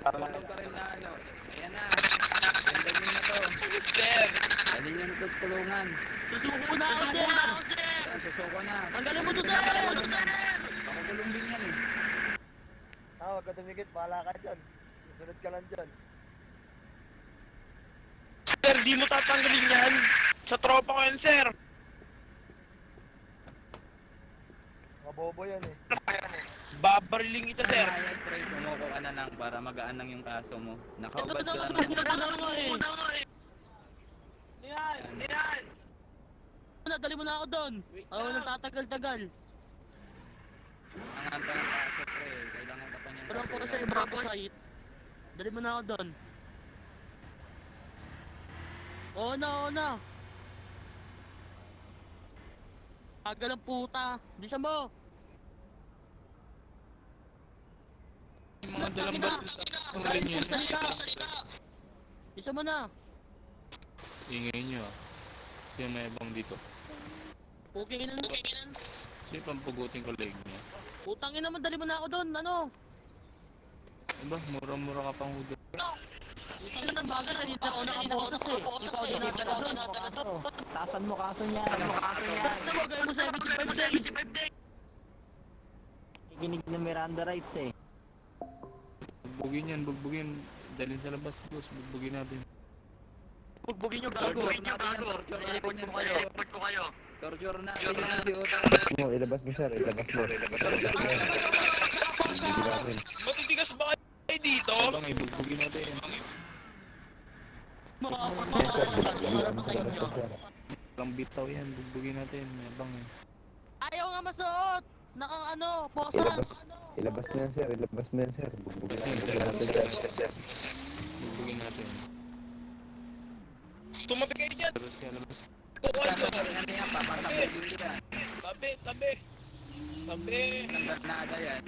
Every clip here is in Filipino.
Tulog ka rin na ano. Ayan na. Ganda nyo na to. Sir! Dali nyo na to sa kulungan. Susuko na ako, sir! Ayan, susuko na. Tanggalin mo to, sir! Pakukulong din yan eh. Huwag ka tumigit, bahala ka dyan. Susunod ka lang dyan. Sir, di mo tatanggalin yan. Sa tropa ko yan, sir. Mga bobo yan eh. Babariling kita, sir. Ayos, pre. Sumuko ka na lang para magaan lang yung kaso mo. Nakaubad ka Ito na. Yan! Dali mo na ako doon. Ako nang tatagal-tagal. Ang hanta ng kaso, pre. Kailangan ka pa niyang Parang po sa iba ko site. Dali mo na ako doon. Oo na. Aga ng puta. Bisa mo. Yung mga dalang ba't ang rin yun? Bisa mo na. Ingay nyo ah. Siya may ibang dito. Okay na. Siya pampugutin ko leg niya. Putangin naman, dali mo na ako doon. Ano? Aba, mura-mura ka pang hudo. Putangin ng bagal. Hindi na ako nakaposes eh. Ikaw din natin na doon. Tasan mo kaso niya. Basta mo, gawin mo 75 days. Ikinig ng Miranda rights eh. Bugbugin. Dalhin sa labas, boss. Bugbugin natin. Bugbugin nyo gago. Report mo kayo. Torture na. Ayun na si Utang. Ilabas mo sir, ilabas mo. Matitigas ba kayo dito? Abang, bugbugin natin. Lang bitaw yan, bugbugin natin. Abang eh. Ayaw nga masuot. Nakang ano, posas. Ilabas mo yan sir, ilabas mo yan sir. Kasi bugbugin natin. Tumabi kayo dyan. Labas. Tukoy Ano yan? Papasabugin ko yan. Tabi. Ng Granada yan.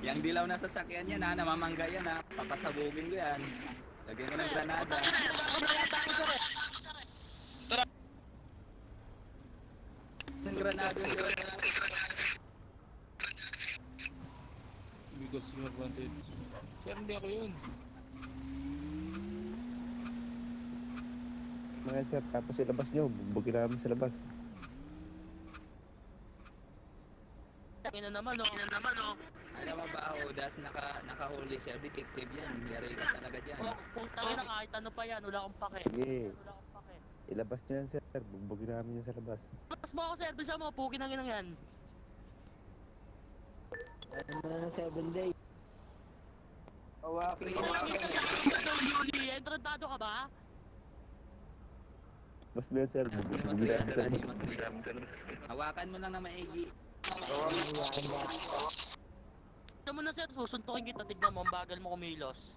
Yang dilaw na sasakyan yan ha. Namamangga yan ha. Papasabugin ko yan. Lagyan ko ng Granada. Tara. Ng Granada yun. Because you advantage. Sir, hindi ako yun. Mga sir, tapos ilabas nyo, bubugin namin sa labas. Ina naman oh. Alam mo ba, Odas, nakahuli siya. Detective yan. Yari ka talaga dyan. Kung tayo na kahit ano pa yan, wala akong pake. Sige, ilabas nyo yan sir, bubugin namin yan sa labas. Mas mo ako sir, bisa mo, pugi ng inang yan. Ano na 7 days? Hawakin Yuli, entrantado ka ba? Ilabas mo yan sir, bubugin namin sa labas. Hawakan mo lang na maigi. Tignan mo na sir, susuntukin kita, tignan mo, ang bagal mo kumilos.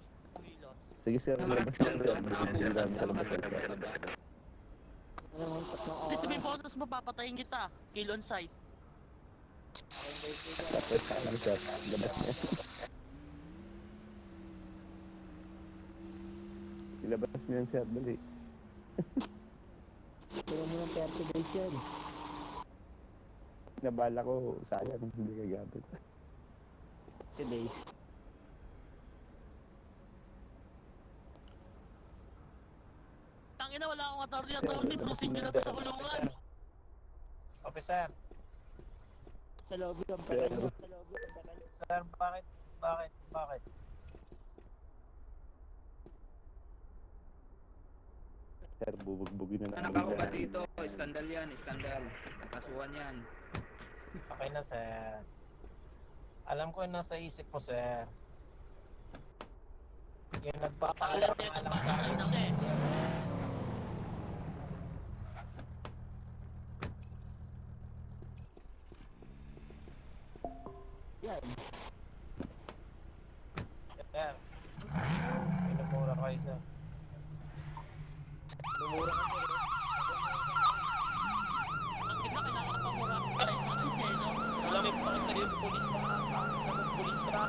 Sige sir, ilabas nyo sir, bubugin namin sa labas. Hindi sabihin po, tapos mapapatayin kita, kill on site. Tapos ano sir, ilabas nyo. Ilabas mo yan sir, dali. Kaya mo ng 30 days yan. Nabala ko, sayang, hindi gagamit. 30 days. Tangina, wala akong attorney, proceed nyo na to sa kulungan. Officer. Sa loob yung tagal mo. Sir, bakit? Sir, bubugbugin na Anak ako ba dito? Iskandal yan, iskandal. Kakasuhan yan. Okay na, sir. Alam ko yung nasa isip mo, sir. Yung nagpapaalam Alam ng nito, alam sa akin. na eh. Yan. Sir, minumura kayo, sir. Minumura ka, sir. Ang ina, kinakapamura. Ay, ano yun, no? Wala may pakasaliw ng polis ka. Polis ka.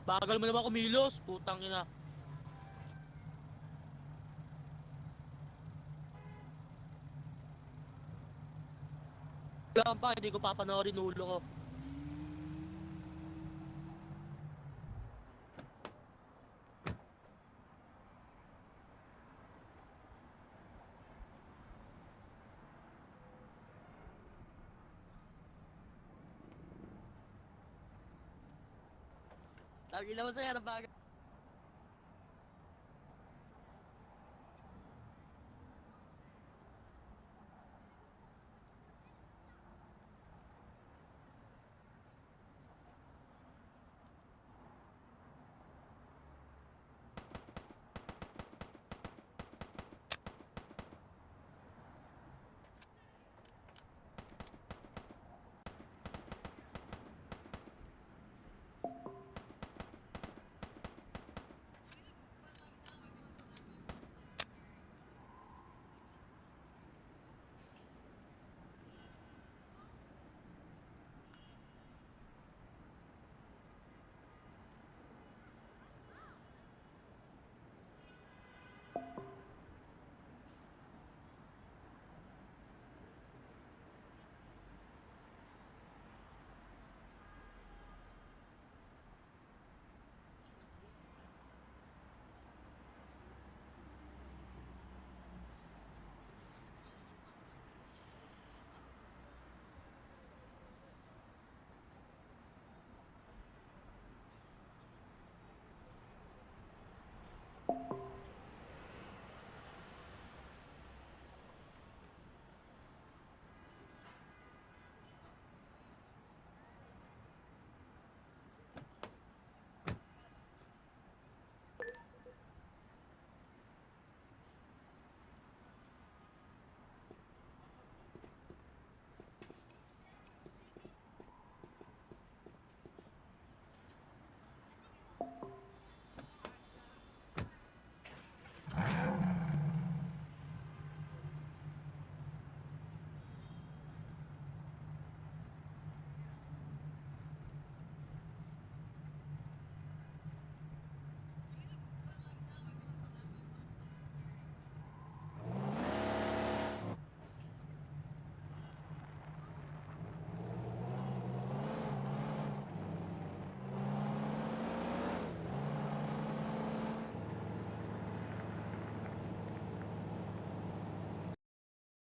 Bagal mo naman kumilos, putang ina. Wala pa, hindi ko papanoorin ulo ko. Sabi naman sa'yo, ang bagal.